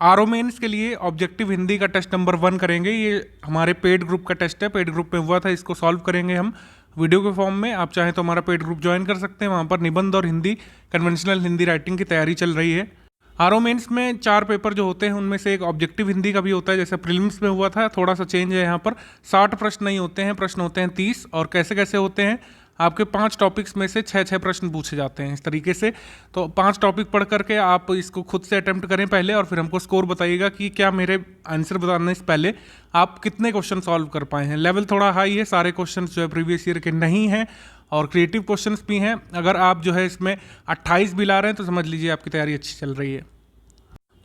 RO mains के लिए objective Hindi का टेस्ट नंबर 1 करेंगे। ये हमारे पेड ग्रुप का टेस्ट है, पेड ग्रुप में हुआ था, इसको सॉल्व करेंगे हम वीडियो के फॉर्म में। आप चाहें तो हमारा पेड ग्रुप ज्वाइन कर सकते हैं, वहाँ पर निबंध और हिंदी कन्वेंशनल हिंदी राइटिंग की तैयारी चल रही है। आरओ मेंस में 4 पेपर जो होते हैं उनमें से एक ऑब्जेक्टिव हिंदी का भी होता है, जैसे प्रीलिम्स में हुआ था। थोड़ा सा चेंज है यहाँ पर, 60 प्रश्न नहीं होते हैं, प्रश्न होते हैं 30। और कैसे कैसे होते हैं, आपके 5 टॉपिक्स में से 6 प्रश्न पूछे जाते हैं इस तरीके से। तो 5 टॉपिक पढ़ करके आप इसको खुद से अटेम्प्ट करें पहले, और फिर हमको स्कोर बताइएगा कि क्या मेरे आंसर बताने से पहले आप कितने क्वेश्चन सॉल्व कर पाए हैं। लेवल थोड़ा हाई है, सारे क्वेश्चन जो है प्रीवियस ईयर के नहीं हैं और क्रिएटिव क्वेश्चंस भी हैं। अगर आप जो है इसमें 28 भी ला रहे हैं तो समझ लीजिए आपकी तैयारी अच्छी चल रही है।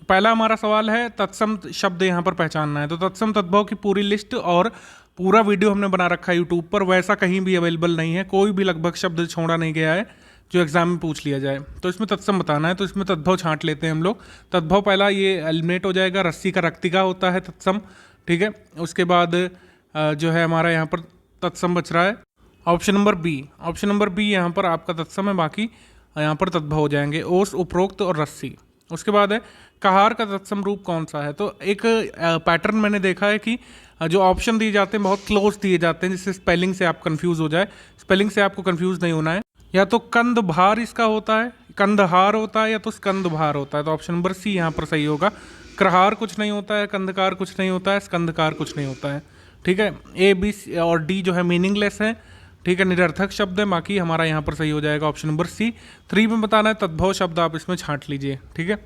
पहला हमारा सवाल है तत्सम शब्द यहाँ पर पहचानना है। तो तत्सम तद्भव की पूरी लिस्ट और पूरा वीडियो हमने बना रखा है यूट्यूब पर, वैसा कहीं भी अवेलेबल नहीं है, कोई भी लगभग शब्द छोड़ा नहीं गया है जो एग्जाम में पूछ लिया जाए। तो इसमें तत्सम बताना है, तो इसमें तद्भव छांट लेते हैं हम लोग। तद्भव पहला ये एलिमिनेट हो जाएगा, रस्सी का रक्तिका होता है तत्सम, ठीक है। उसके बाद जो है हमारा यहाँ पर तत्सम बच रहा है option number B. Option number B यहाँ पर आपका तत्सम है, बाकी यहाँ पर तद्भव हो जाएंगे, ओस, उपरोक्त और रस्सी। उसके बाद है कहार का तत्सम रूप कौन सा है। तो एक पैटर्न मैंने देखा है कि जो ऑप्शन दिए जाते हैं बहुत क्लोज दिए जाते हैं, जिससे स्पेलिंग से आप कंफ्यूज हो जाए। स्पेलिंग से आपको कंफ्यूज नहीं होना है। या तो कंदभार इसका होता है, कंदहार होता है, या तो स्कंदभार होता है। तो ऑप्शन नंबर सी यहाँ पर सही होगा। क्रहार कुछ नहीं होता है, कंदकार कुछ नहीं होता है, स्कंदकार कुछ नहीं होता है, ठीक है। ए, बी और डी जो है मीनिंगलेस है, ठीक है, निरर्थक शब्द है। बाकी हमारा यहाँ पर सही हो जाएगा ऑप्शन नंबर सी। 3 में बताना है तद्भव शब्द, आप इसमें छांट लीजिए, ठीक है।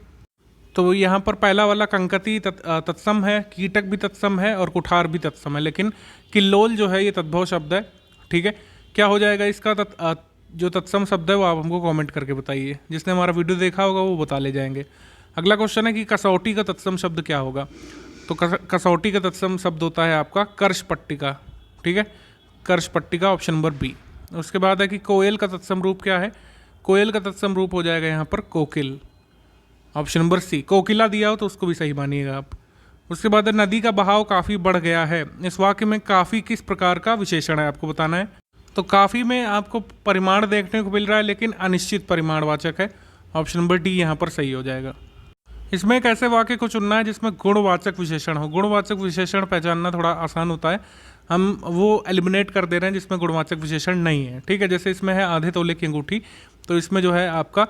तो यहाँ पर पहला वाला कंकती तत्सम है, कीटक भी तत्सम है और कुठार भी तत्सम है, लेकिन किल्लोल जो है ये तद्भव शब्द है, ठीक है। क्या हो जाएगा इसका जो तत्सम शब्द है वो आप हमको कमेंट करके बताइए। जिसने हमारा वीडियो देखा होगा वो बता ले जाएंगे। अगला क्वेश्चन है कि कसौटी का तत्सम शब्द क्या होगा। तो कसौटी का तत्सम शब्द होता है आपका कर्ष पट्टिका, ठीक है, कर्ष पट्टिका, ऑप्शन नंबर बी। उसके बाद है कि कोयल का तत्सम रूप क्या है। कोयल का तत्सम रूप हो जाएगा यहाँ पर कोकिल, ऑप्शन नंबर सी। कोकिला दिया हो तो उसको भी सही मानिएगा आप। उसके बाद नदी का बहाव काफ़ी बढ़ गया है। इस वाक्य में काफ़ी किस प्रकार का विशेषण है, आपको बताना है। तो काफ़ी में आपको परिमाण देखने को मिल रहा है, लेकिन अनिश्चित परिमाणवाचक है, ऑप्शन नंबर डी यहाँ पर सही हो जाएगा। इसमें एक ऐसे वाक्य को चुनना है जिसमें गुणवाचक विशेषण हो। गुणवाचक विशेषण पहचानना थोड़ा आसान होता है, हम वो एलिमिनेट कर दे रहे हैं जिसमें गुणवाचक विशेषण नहीं है, ठीक है। जैसे इसमें है आधे तोले की अंगूठी, तो इसमें जो है आपका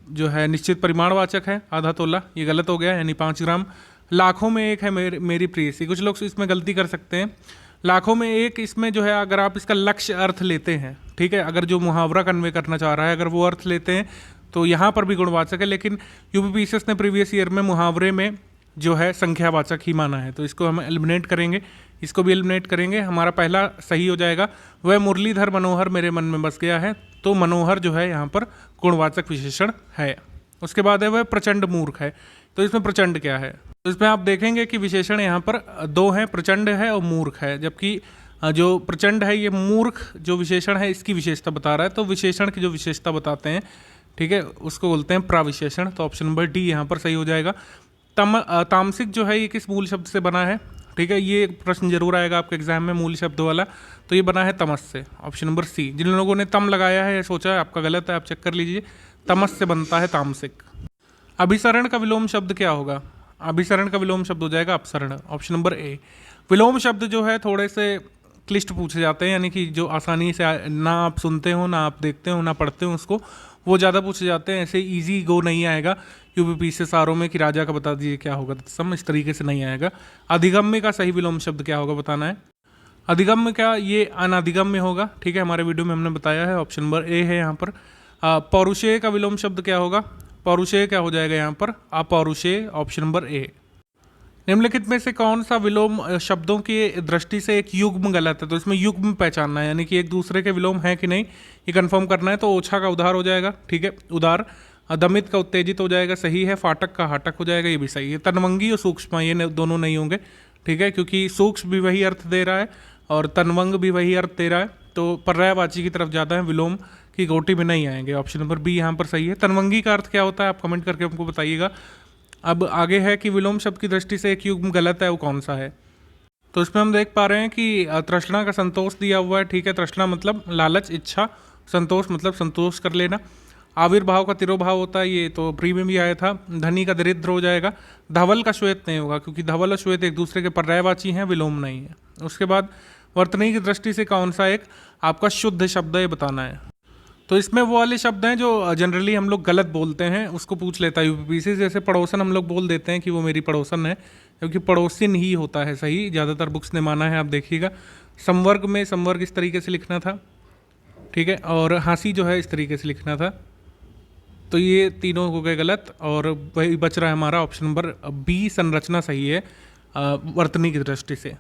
जो है निश्चित परिमाणवाचक है आधा तोला, ये गलत हो गया, यानी 5 ग्राम। लाखों में एक है मेरी प्रेयसी, कुछ लोग इसमें गलती कर सकते हैं। लाखों में एक, इसमें जो है अगर आप इसका लक्ष्य अर्थ लेते हैं, ठीक है, अगर जो मुहावरा कन्वे करना चाह रहा है अगर वो अर्थ लेते हैं तो यहाँ पर भी गुणवाचक है। लेकिन यूपीपीसीएस ने प्रीवियस ईयर में मुहावरे में जो है संख्यावाचक ही माना है, तो इसको हम एलिमिनेट करेंगे, इसको भी एलिमिनेट करेंगे। हमारा पहला सही हो जाएगा, वह मुरलीधर मनोहर मेरे मन में बस गया है। तो मनोहर जो है यहाँ पर गुणवाचक विशेषण है। उसके बाद है वह प्रचंड मूर्ख है। तो इसमें प्रचंड क्या है, तो इसमें आप देखेंगे कि विशेषण यहाँ पर 2 हैं, प्रचंड है और मूर्ख है। जबकि जो प्रचंड है ये मूर्ख जो विशेषण है इसकी विशेषता बता रहा है, तो विशेषण की जो विशेषता बताते हैं, ठीक है, उसको बोलते हैं प्रविशेषण। तो ऑप्शन नंबर डी यहाँ पर सही हो जाएगा। तामसिक जो है ये किस मूल शब्द से बना है, ठीक है, ये प्रश्न जरूर आएगा आपके एग्जाम में मूल शब्द वाला। तो ये बना है तमस से, ऑप्शन नंबर सी। जिन लोगों ने तम लगाया है सोचा है आपका गलत है, आप चेक कर लीजिए, तमस से बनता है तामसिक। अभिसरण का विलोम शब्द क्या होगा। अभिसरण का विलोम शब्द हो जाएगा अपसरण, ऑप्शन नंबर ए। विलोम शब्द जो है थोड़े से क्लिष्ट पूछे जाते हैं, यानी कि जो आसानी से ना आप सुनते हो, ना आप देखते हो, ना पढ़ते हो उसको, वो ज़्यादा पूछे जाते हैं। ऐसे इजी गो नहीं आएगा यूपीपीसीएस आरओ में कि राजा का बता दीजिए क्या होगा, तत्सम इस तरीके से नहीं आएगा। अधिगम्य का सही विलोम शब्द क्या होगा बताना है। अधिगम्य का ये अनाधिगम्य होगा, ठीक है, हमारे वीडियो में हमने बताया है, ऑप्शन नंबर ए है यहाँ पर। पौरुषेय का विलोम शब्द क्या होगा। पौरुषेय क्या हो जाएगा यहाँ पर, अपौरुषेय, ऑप्शन नंबर ए। निम्नलिखित में से कौन सा विलोम शब्दों की दृष्टि से एक युग्म गलत है। तो इसमें युग्म पहचानना है, यानी कि एक दूसरे के विलोम है कि नहीं ये कंफर्म करना है। तो ओछा का उधार हो जाएगा, ठीक है, उदार। दमित का उत्तेजित हो जाएगा, सही है। फाटक का हाटक हो जाएगा, ये भी सही है। तनवंगी और सूक्ष्म ये दोनों नहीं होंगे, ठीक है, क्योंकि सूक्ष्म भी वही अर्थ दे रहा है और तनवंग भी वही अर्थ दे रहा है, तो पर्यायवाची की तरफ ज़्यादा है, विलोम की गोटी में नहीं आएंगे। ऑप्शन नंबर बी यहाँ पर सही है। तनवंगी का अर्थ क्या होता है आप कमेंट करके हमको बताइएगा। अब आगे है कि विलोम शब्द की दृष्टि से एक युग्म गलत है, वो कौन सा है। तो इसमें हम देख पा रहे हैं कि तृष्णा का संतोष दिया हुआ है, ठीक है, तृष्णा मतलब लालच, इच्छा, संतोष मतलब संतोष कर लेना। आविर्भाव का तिरोभाव होता है, ये तो प्री में भी आया था। धनी का दरिद्र हो जाएगा। धवल का श्वेत नहीं होगा, क्योंकि धवल और श्वेत एक दूसरे के पर्यायवाची हैं, विलोम नहीं है। उसके बाद वर्तनी की दृष्टि से कौन सा एक आपका शुद्ध शब्द है बताना है। तो इसमें वो वाले शब्द हैं जो जनरली हम लोग गलत बोलते हैं, उसको पूछ लेता है यूपीपीसी। जैसे पड़ोसन हम लोग बोल देते हैं कि वो मेरी पड़ोसन है, क्योंकि पड़ोसिन ही होता है सही, ज़्यादातर बुक्स ने माना है। आप देखिएगा संवर्ग में संवर्ग इस तरीके से लिखना था, ठीक है, और हाँसी जो है इस तरीके से लिखना था। तो ये तीनों हो गए गलत, और वही बच रहा है हमारा ऑप्शन नंबर बी, संरचना सही है वर्तनी की दृष्टि से।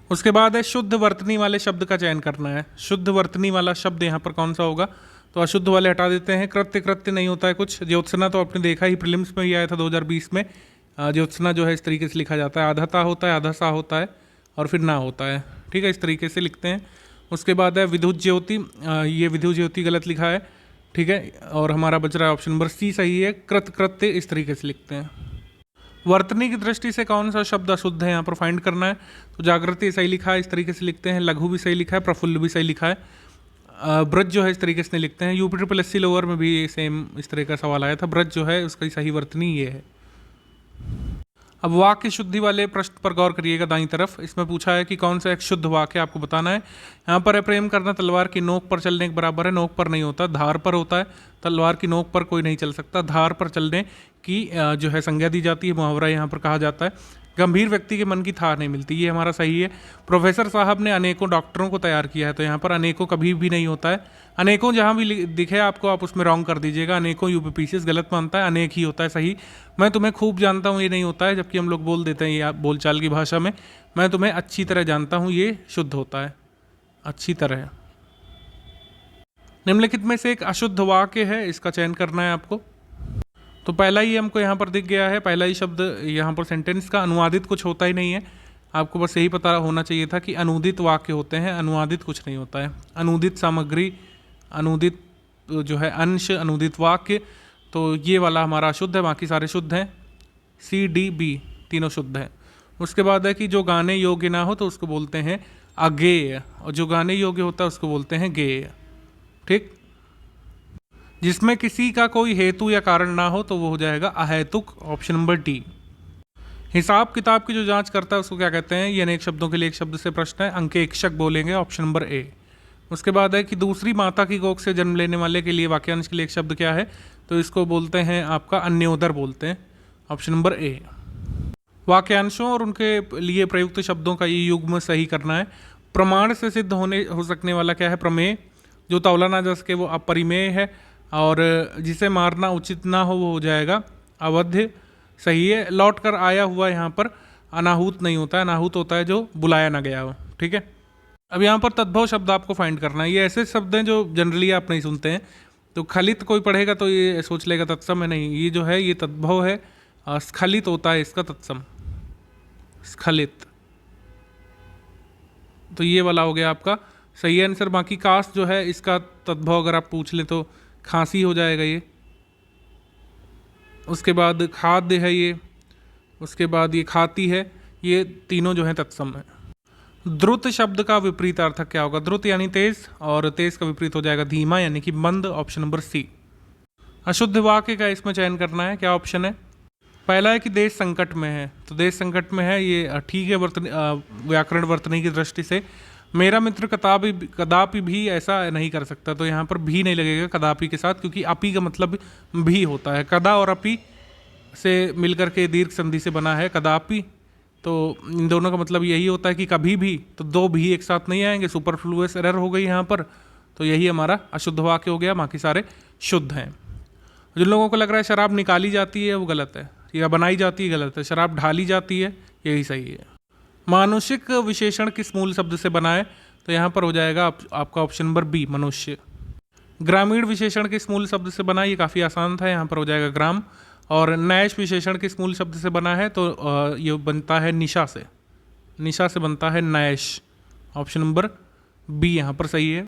उसके बाद है शुद्ध वर्तनी वाले शब्द का चयन करना है। शुद्ध वर्तनी वाला शब्द यहाँ पर कौन सा होगा, तो अशुद्ध वाले हटा देते हैं। कृत्य कृत्य नहीं होता है कुछ। ज्योत्सना तो आपने देखा ही, प्रीलिम्स में ही आया था 2020 में। ज्योत्सना जो है इस तरीके से लिखा जाता है, आधाता होता है, आधासा होता है, और फिर ना होता है, ठीक है, इस तरीके से लिखते हैं। उसके बाद है विद्युत ज्योति, ये विद्युत ज्योति गलत लिखा है, ठीक है, और हमारा बच रहा है ऑप्शन नंबर सी सही है, कृत कृत्य इस तरीके से लिखते हैं। वर्तनी की दृष्टि से कौन सा शब्द अशुद्ध है यहाँ पर फाइंड करना है। तो जागृति सही लिखा है, इस तरीके से लिखते हैं। लघु भी सही लिखा है, प्रफुल्ल भी सही लिखा है। ब्रज जो है इस तरीके से लिखते हैं। UP triple S C lower में भी सेम इस तरह का सवाल आया था। ब्रज जो है उसका सही वर्तनी ये है। अब वाक्य शुद्धि वाले प्रश्न पर गौर करिएगा दाईं तरफ। इसमें पूछा है कि कौन सा एक शुद्ध वाक्य आपको बताना है। यहाँ पर है प्रेम करना तलवार की नोक पर चलने के बराबर है। नोक पर नहीं होता, धार पर होता है। तलवार की नोक पर कोई नहीं चल सकता, धार पर चलने की जो है संज्ञा दी जाती है, मुहावरा यहाँ पर कहा जाता है। गंभीर व्यक्ति के मन की थाह नहीं मिलती, ये हमारा सही है। प्रोफेसर साहब ने अनेकों डॉक्टरों को तैयार किया है, तो यहाँ पर अनेकों कभी भी नहीं होता है। अनेकों जहाँ भी दिखे आपको, आप उसमें रॉन्ग कर दीजिएगा। अनेकों यूपीपीसीएस गलत मानता है, अनेक ही होता है सही। मैं तुम्हें खूब जानता हूँ, ये नहीं होता है, जबकि हम लोग बोल देते हैं ये बोलचाल की भाषा में, मैं तुम्हें अच्छी तरह जानता हूँ, ये शुद्ध होता है, अच्छी तरह। निम्नलिखित में से एक अशुद्ध वाक्य है, इसका चयन करना है आपको। तो पहला ही हमको यहाँ पर दिख गया है, पहला ही शब्द यहाँ पर सेंटेंस का अनुवादित कुछ होता ही नहीं है। आपको बस यही पता होना चाहिए था कि अनुदित वाक्य होते हैं, अनुवादित कुछ नहीं होता है। अनुदित सामग्री, अनुदित जो है अंश, अनुदित वाक्य, तो ये वाला हमारा अशुद्ध है, बाकी सारे शुद्ध हैं। सी डी बी तीनों शुद्ध हैं। उसके बाद है कि जो गाने योग्य ना हो तो उसको बोलते हैं अगेय, और जो गाने योग्य होता है उसको बोलते हैं गेय, ठीक। जिसमें किसी का कोई हेतु या कारण ना हो तो वो हो जाएगा अहेतुक, ऑप्शन नंबर डी। हिसाब किताब की जो जांच करता है उसको क्या कहते हैं, ये अनेक शब्दों के लिए एक शब्द से प्रश्न है, अंकेक्षक बोलेंगे, ऑप्शन नंबर ए। उसके बाद है कि दूसरी माता की कोख से जन्म लेने वाले के लिए वाक्यांश के लिए एक शब्द क्या है, तो इसको बोलते हैं आपका अन्योदर बोलते हैं, ऑप्शन नंबर ए। वाक्यांशों और उनके लिए प्रयुक्त शब्दों का ये युग्म सही करना है। प्रमाण से सिद्ध हो सकने वाला क्या है, प्रमेय। जो तौला ना जा सके वो अपरिमेय है, और जिसे मारना उचित ना हो वो हो जाएगा अवध्य, सही है। लौट कर आया हुआ यहाँ पर अनाहूत नहीं होता है, अनाहूत होता है जो बुलाया ना गया हो, ठीक है। अब यहाँ पर तद्भव शब्द आपको फाइंड करना है। ये ऐसे शब्द हैं जो जनरली आप नहीं सुनते हैं, तो खलित कोई पढ़ेगा तो ये सोच लेगा तत्सम है, नहीं, ये जो है ये तद्भव है, स्खलित होता है इसका तत्सम, स्खलित। तो ये वाला हो गया आपका सही आंसर। बाकी कास्ट जो है इसका तद्भव अगर आप पूछ लें तो खांसी हो जाएगा ये। उसके बाद खाद्य है ये, उसके बाद ये खाती है, ये तीनों जो है तत्सम है। द्रुत शब्द का विपरीत अर्थक क्या होगा, द्रुत यानी तेज, और तेज का विपरीत हो जाएगा धीमा यानी कि मंद, ऑप्शन नंबर सी। अशुद्ध वाक्य का इसमें चयन करना है, क्या ऑप्शन है। पहला है कि देश संकट में है, तो देश संकट में है, ये ठीक है व्याकरण वर्तनी की दृष्टि से। मेरा मित्र कदापि भी ऐसा नहीं कर सकता, तो यहाँ पर भी नहीं लगेगा कदापि के साथ, क्योंकि अपी का मतलब भी होता है। कदा और अपी से मिलकर के दीर्घ संधि से बना है कदापि, तो इन दोनों का मतलब यही होता है कि कभी भी, तो दो भी एक साथ नहीं आएंगे, सुपरफ्लुअस एरर हो गई यहाँ पर, तो यही हमारा अशुद्ध वाक्य हो गया, बाकी सारे शुद्ध हैं। जिन लोगों को लग रहा है शराब निकाली जाती है वो गलत है, या बनाई जाती है गलत है, शराब ढाली जाती है, यही सही है। मानुषिक विशेषण किस मूल शब्द से बना है, तो यहाँ पर हो जाएगा आपका ऑप्शन नंबर बी, मनुष्य। ग्रामीण विशेषण किस मूल शब्द से बना है, ये काफ़ी आसान था, यहाँ पर हो जाएगा ग्राम। और नैश विशेषण किस मूल शब्द से बना है, तो ये बनता है निशा से, निशा से बनता है नैश, ऑप्शन नंबर बी यहाँ पर सही है।